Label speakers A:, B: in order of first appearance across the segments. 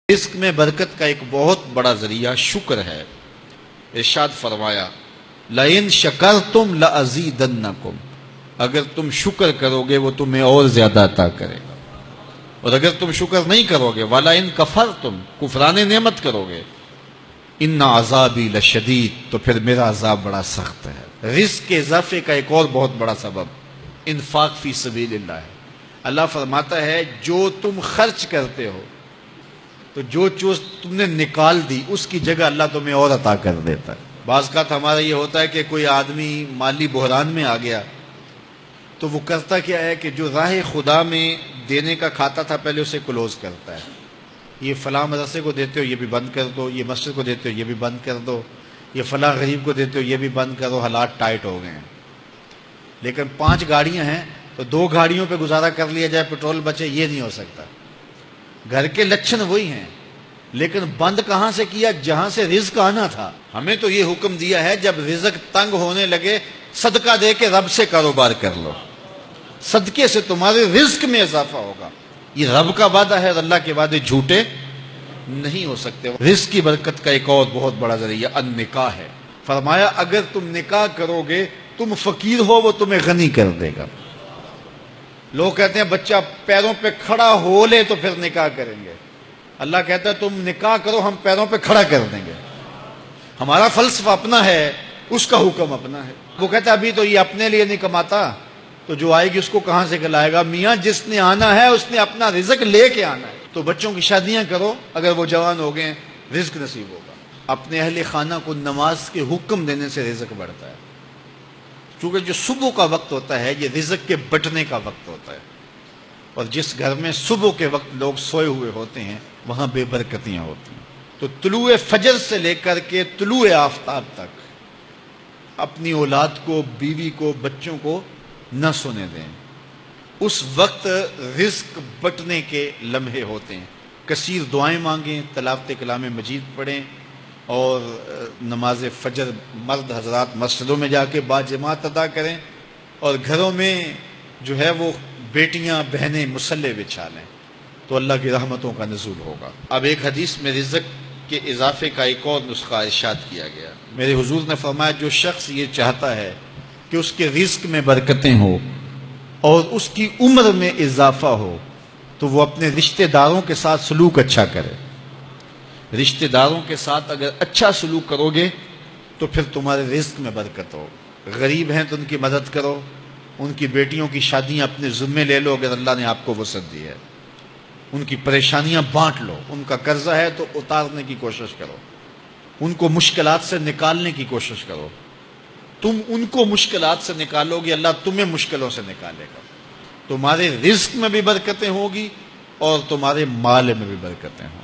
A: رزق میں برکت کا ایک بہت بڑا ذریعہ شکر ہے۔ ارشاد فرمایا لَإِن شَكَرْتُمْ لَأَزِيدَنَّكُمْ، اگر تم شکر کرو گے وہ تمہیں اور زیادہ عطا کرے گا، اور اگر تم شکر نہیں کرو گے وَلَئِن كَفَرْتُمْ، کفران نعمت کرو گے، إِنَّ عَذَابِي لَشَدِيدٌ، تو پھر میرا عذاب بڑا سخت ہے۔ رزق کے اضافے کا ایک اور بہت بڑا سبب انفاق فی سبیل اللہ ہے۔ اللہ فرماتا ہے جو تم خرچ کرتے ہو تو جو چیز تم نے نکال دی اس کی جگہ اللہ تمہیں اور عطا کر دیتا ہے۔ بعض کا ہمارا یہ ہوتا ہے کہ کوئی آدمی مالی بحران میں آ گیا تو وہ کرتا کیا ہے کہ جو راہ خدا میں دینے کا کھاتا تھا پہلے اسے کلوز کرتا ہے، یہ فلاں مدرسے کو دیتے ہو یہ بھی بند کر دو، یہ مسجد کو دیتے ہو یہ بھی بند کر دو، یہ فلاں غریب کو دیتے ہو یہ بھی بند کرو، حالات ٹائٹ ہو گئے ہیں۔ لیکن 5 گاڑیاں ہیں تو 2 گاڑیوں پہ گزارا کر لیا جائے، پیٹرول بچے، یہ نہیں ہو سکتا۔ گھر کے لچھن وہی ہیں لیکن بند کہاں سے کیا؟ جہاں سے رزق آنا تھا۔ ہمیں تو یہ حکم دیا ہے جب رزق تنگ ہونے لگے صدقہ دے کے رب سے کاروبار کر لو، صدقے سے تمہارے رزق میں اضافہ ہوگا۔ یہ رب کا وعدہ ہے اور اللہ کے وعدے جھوٹے نہیں ہو سکتے۔ رزق کی برکت کا ایک اور بہت بڑا ذریعہ النکاح ہے۔ فرمایا اگر تم نکاح کرو گے تم فقیر ہو وہ تمہیں غنی کر دے گا۔ لوگ کہتے ہیں بچہ پیروں پہ کھڑا ہو لے تو پھر نکاح کریں گے، اللہ کہتا ہے تم نکاح کرو ہم پیروں پہ کھڑا کر دیں گے۔ ہمارا فلسفہ اپنا ہے، اس کا حکم اپنا ہے۔ وہ کہتا ہے ابھی تو یہ اپنے لیے نہیں کماتا تو جو آئے گی اس کو کہاں سے کھلائے گا؟ میاں جس نے آنا ہے اس نے اپنا رزق لے کے آنا ہے۔ تو بچوں کی شادیاں کرو، اگر وہ جوان ہو گئے رزق نصیب ہوگا۔ اپنے اہل خانہ کو نماز کے حکم دینے سے رزق بڑھتا ہے، کیونکہ جو صبح کا وقت ہوتا ہے یہ رزق کے بٹنے کا وقت ہوتا ہے، اور جس گھر میں صبح کے وقت لوگ سوئے ہوئے ہوتے ہیں وہاں بے برکتیاں ہوتی ہیں۔ تو طلوع فجر سے لے کر کے طلوع آفتاب تک اپنی اولاد کو، بیوی کو، بچوں کو نہ سونے دیں۔ اس وقت رزق بٹنے کے لمحے ہوتے ہیں۔ کثیر دعائیں مانگیں، تلاوت کلام مجید پڑھیں، اور نماز فجر مرد حضرات مسجدوں میں جا کے باجماعت ادا کریں، اور گھروں میں جو ہے وہ بیٹیاں بہنیں مصلے بچھا لیں تو اللہ کی رحمتوں کا نزول ہوگا۔ اب ایک حدیث میں رزق کے اضافے کا ایک اور نسخہ ارشاد کیا گیا۔ میرے حضور نے فرمایا جو شخص یہ چاہتا ہے کہ اس کے رزق میں برکتیں ہوں اور اس کی عمر میں اضافہ ہو تو وہ اپنے رشتہ داروں کے ساتھ سلوک اچھا کرے۔ رشتہ داروں کے ساتھ اگر اچھا سلوک کرو گے تو پھر تمہارے رزق میں برکت ہو۔ غریب ہیں تو ان کی مدد کرو، ان کی بیٹیوں کی شادیاں اپنے ذمے لے لو اگر اللہ نے آپ کو وسعت دی ہے، ان کی پریشانیاں بانٹ لو، ان کا قرضہ ہے تو اتارنے کی کوشش کرو، ان کو مشکلات سے نکالنے کی کوشش کرو۔ تم ان کو مشکلات سے نکالو گے اللہ تمہیں مشکلوں سے نکالے گا۔ تمہارے رزق میں بھی برکتیں ہوگی اور تمہارے مال میں بھی برکتیں ہوں گی۔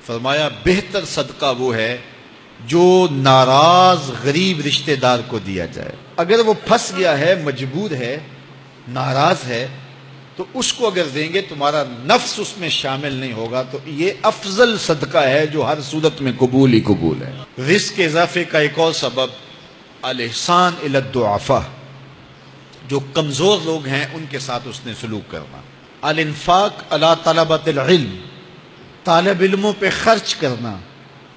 A: فرمایا بہتر صدقہ وہ ہے جو ناراض غریب رشتہ دار کو دیا جائے۔ اگر وہ پھنس گیا ہے، مجبور ہے، ناراض ہے، تو اس کو اگر دیں گے تمہارا نفس اس میں شامل نہیں ہوگا، تو یہ افضل صدقہ ہے جو ہر صورت میں قبول ہی قبول ہے۔ رزق کے اضافے کا ایک اور سبب الاحسان الی الضعفاء، جو کمزور لوگ ہیں ان کے ساتھ اس نے سلوک کرنا۔ الانفاق علی طلبۃ العلم، طالب علموں پہ خرچ کرنا،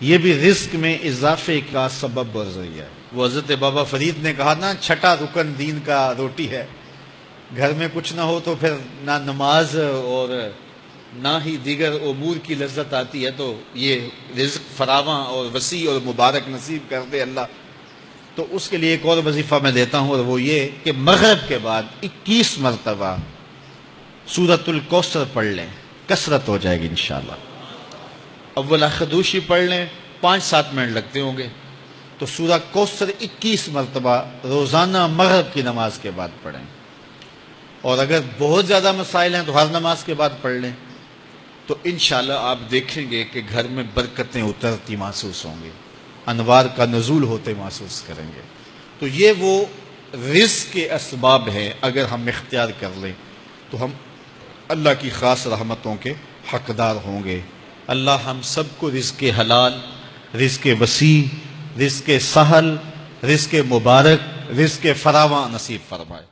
A: یہ بھی رزق میں اضافے کا سبب اور ذریعہ ہے۔ وہ حضرت بابا فرید نے کہا نا 6واں رکن دین کا روٹی ہے۔ گھر میں کچھ نہ ہو تو پھر نہ نماز اور نہ ہی دیگر امور کی لذت آتی ہے، تو یہ رزق فراواں اور وسیع اور مبارک نصیب کر دے اللہ۔ تو اس کے لیے ایک اور وظیفہ میں دیتا ہوں، اور وہ یہ کہ مغرب کے بعد 21 مرتبہ سورۃ الکوثر پڑھ لیں، کثرت ہو جائے گی انشاءاللہ۔ اول خدوشی پڑھ لیں، 5-7 منٹ لگتے ہوں گے، تو سورہ کوثر 21 مرتبہ روزانہ مغرب کی نماز کے بعد پڑھیں، اور اگر بہت زیادہ مسائل ہیں تو ہر نماز کے بعد پڑھ لیں، تو انشاءاللہ آپ دیکھیں گے کہ گھر میں برکتیں اترتی محسوس ہوں گی، انوار کا نزول ہوتے محسوس کریں گے۔ تو یہ وہ رزق کے اسباب ہیں، اگر ہم اختیار کر لیں تو ہم اللہ کی خاص رحمتوں کے حقدار ہوں گے۔ اللہ ہم سب کو رزق حلال، رزق وسیع، رزق سہل، رزق مبارک، رزق فراواں نصیب فرمائے۔